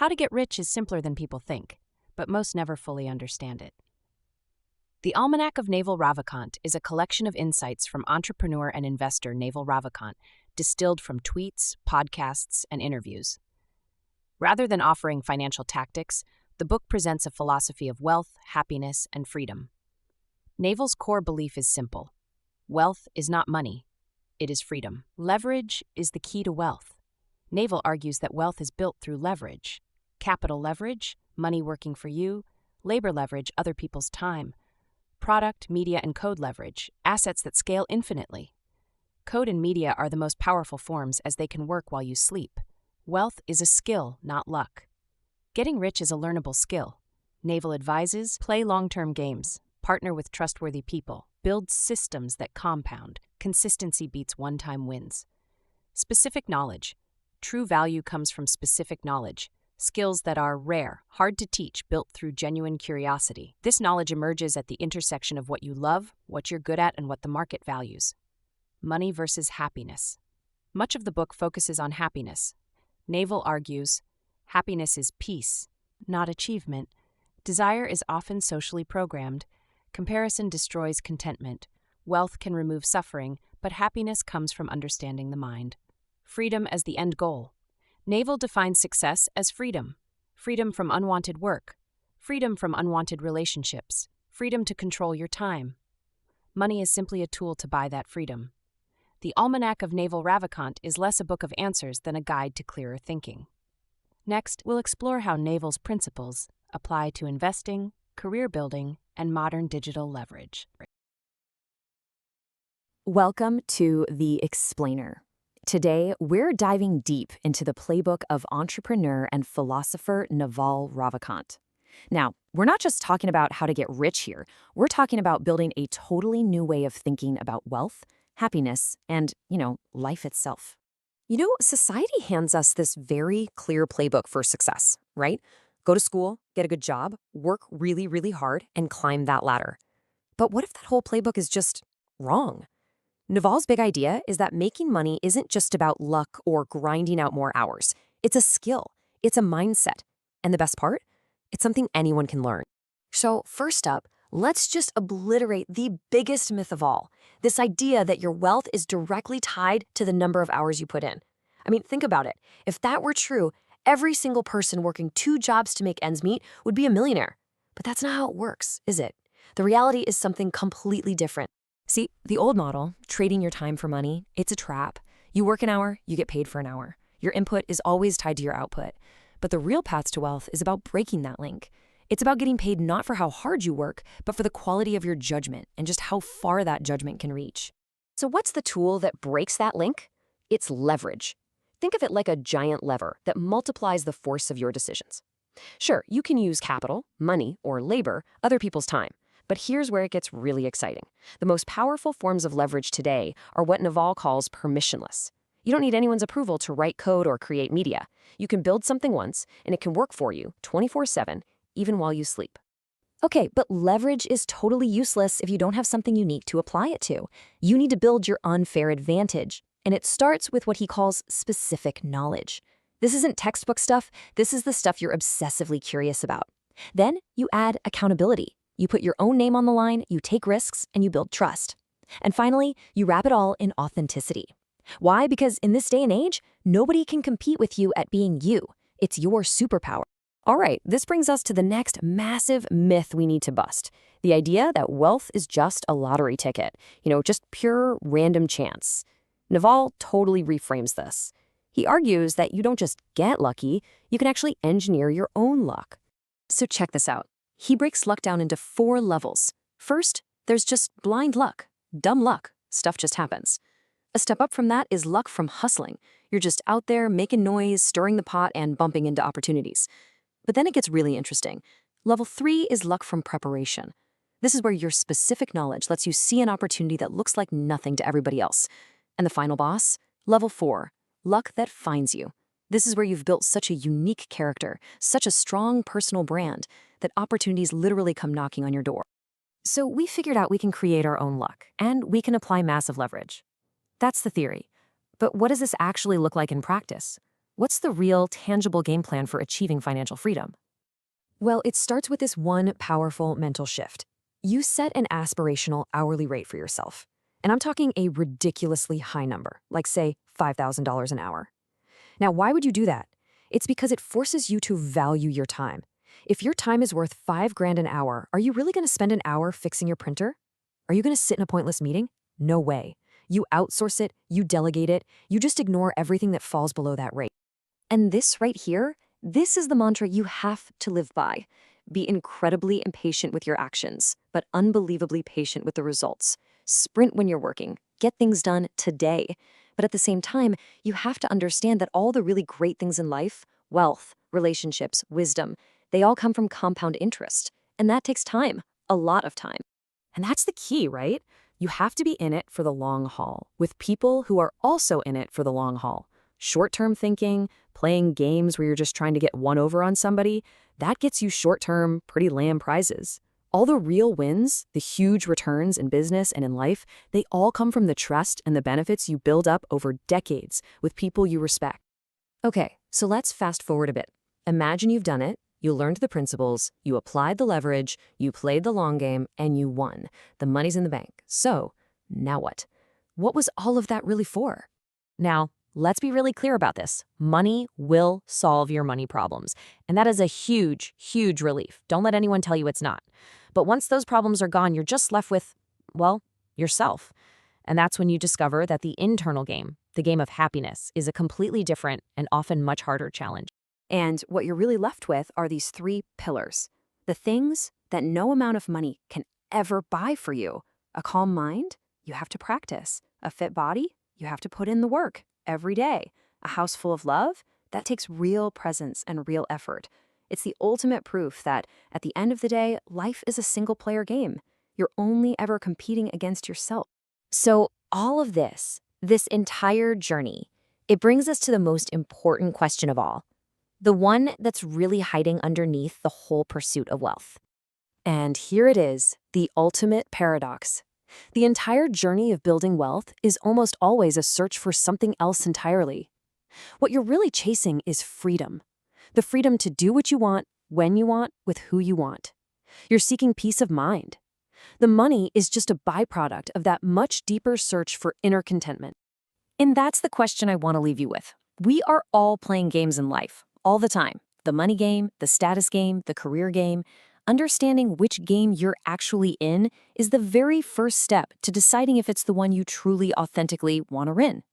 How to get rich is simpler than people think, but most never fully understand it. The Almanack of Naval Ravikant is a collection of insights from entrepreneur and investor Naval Ravikant, distilled from tweets, podcasts, and interviews. Rather than offering financial tactics, the book presents a philosophy of wealth, happiness, and freedom. Naval's core belief is simple. Wealth is not money, it is freedom. Leverage is the key to wealth. Naval argues that wealth is built through leverage. Capital leverage, money working for you; labor leverage, other people's time; product, media, and code leverage, assets that scale infinitely. Code and media are the most powerful forms as they can work while you sleep. Wealth is a skill, not luck. Getting rich is a learnable skill. Naval advises: play long-term games, partner with trustworthy people, build systems that compound. Consistency beats one-time wins. Specific knowledge. True value comes from specific knowledge. Skills that are rare, hard to teach, built through genuine curiosity. This knowledge emerges at the intersection of what you love, what you're good at, and what the market values. Money versus happiness. Much of the book focuses on happiness. Naval argues, happiness is peace, not achievement. Desire is often socially programmed. Comparison destroys contentment. Wealth can remove suffering, but happiness comes from understanding the mind. Freedom as the end goal. Naval defines success as freedom. Freedom from unwanted work. Freedom from unwanted relationships. Freedom to control your time. Money is simply a tool to buy that freedom. The Almanack of Naval Ravikant is less a book of answers than a guide to clearer thinking. Next, we'll explore how Naval's principles apply to investing, career building, and modern digital leverage. Welcome to The Explainer. Today, we're diving deep into the playbook of entrepreneur and philosopher Naval Ravikant. Now, we're not just talking about how to get rich here. We're talking about building a totally new way of thinking about wealth, happiness, and, life itself. Society hands us this very clear playbook for success, right? Go to school, get a good job, work really, really hard, and climb that ladder. But what if that whole playbook is just wrong? Naval's big idea is that making money isn't just about luck or grinding out more hours. It's a skill. It's a mindset. And the best part? It's something anyone can learn. So first up, let's just obliterate the biggest myth of all, this idea that your wealth is directly tied to the number of hours you put in. Think about it. If that were true, every single person working 2 jobs to make ends meet would be a millionaire. But that's not how it works, is it? The reality is something completely different. See, the old model, trading your time for money, it's a trap. You work an hour, you get paid for an hour. Your input is always tied to your output. But the real path to wealth is about breaking that link. It's about getting paid not for how hard you work, but for the quality of your judgment and just how far that judgment can reach. So what's the tool that breaks that link? It's leverage. Think of it like a giant lever that multiplies the force of your decisions. Sure, you can use capital, money, or labor, other people's time. But here's where it gets really exciting. The most powerful forms of leverage today are what Naval calls permissionless. You don't need anyone's approval to write code or create media. You can build something once, and it can work for you 24/7, even while you sleep. Okay, but leverage is totally useless if you don't have something unique to apply it to. You need to build your unfair advantage, and it starts with what he calls specific knowledge. This isn't textbook stuff. This is the stuff you're obsessively curious about. Then you add accountability. You put your own name on the line, you take risks, and you build trust. And finally, you wrap it all in authenticity. Why? Because in this day and age, nobody can compete with you at being you. It's your superpower. All right, this brings us to the next massive myth we need to bust. The idea that wealth is just a lottery ticket, just pure random chance. Naval totally reframes this. He argues that you don't just get lucky, you can actually engineer your own luck. So check this out. He breaks luck down into 4 levels. First, there's just blind luck, dumb luck, stuff just happens. A step up from that is luck from hustling. You're just out there making noise, stirring the pot, and bumping into opportunities. But then it gets really interesting. Level 3 is luck from preparation. This is where your specific knowledge lets you see an opportunity that looks like nothing to everybody else. And the final boss, level 4, luck that finds you. This is where you've built such a unique character, such a strong personal brand, that opportunities literally come knocking on your door. So we figured out we can create our own luck, and we can apply massive leverage. That's the theory. But what does this actually look like in practice? What's the real, tangible game plan for achieving financial freedom? Well, it starts with this one powerful mental shift. You set an aspirational hourly rate for yourself. And I'm talking a ridiculously high number, like say $5,000 an hour. Now, why would you do that? It's because it forces you to value your time. If your time is worth $5,000 an hour, are you really going to spend an hour fixing your printer? Are you going to sit in a pointless meeting? No way. You outsource it, you delegate it, you just ignore everything that falls below that rate. And this right here, this is the mantra you have to live by. Be incredibly impatient with your actions, but unbelievably patient with the results. Sprint when you're working. Get things done today. But at the same time, you have to understand that all the really great things in life, wealth, relationships, wisdom, they all come from compound interest. And that takes time, a lot of time. And that's the key, right? You have to be in it for the long haul, with people who are also in it for the long haul. Short-term thinking, playing games where you're just trying to get one over on somebody, that gets you short-term, pretty lame prizes. All the real wins, the huge returns in business and in life, they all come from the trust and the benefits you build up over decades with people you respect. Okay, so let's fast forward a bit. Imagine you've done it, you learned the principles, you applied the leverage, you played the long game, and you won. The money's in the bank. So, now what? What was all of that really for? Now, let's be really clear about this. Money will solve your money problems. And that is a huge, huge relief. Don't let anyone tell you it's not. But once those problems are gone, you're just left with, well, yourself. And that's when you discover that the internal game, the game of happiness, is a completely different and often much harder challenge. And what you're really left with are these three pillars. The things that no amount of money can ever buy for you. A calm mind, you have to practice. A fit body, you have to put in the work every day. A house full of love, that takes real presence and real effort. It's the ultimate proof that, at the end of the day, life is a single-player game. You're only ever competing against yourself. So all of this entire journey, it brings us to the most important question of all. The one that's really hiding underneath the whole pursuit of wealth. And here it is, the ultimate paradox. The entire journey of building wealth is almost always a search for something else entirely. What you're really chasing is freedom. The freedom to do what you want, when you want, with who you want. You're seeking peace of mind. The money is just a byproduct of that much deeper search for inner contentment. And that's the question I want to leave you with. We are all playing games in life, all the time. The money game, the status game, the career game. Understanding which game you're actually in is the very first step to deciding if it's the one you truly, authentically want to win.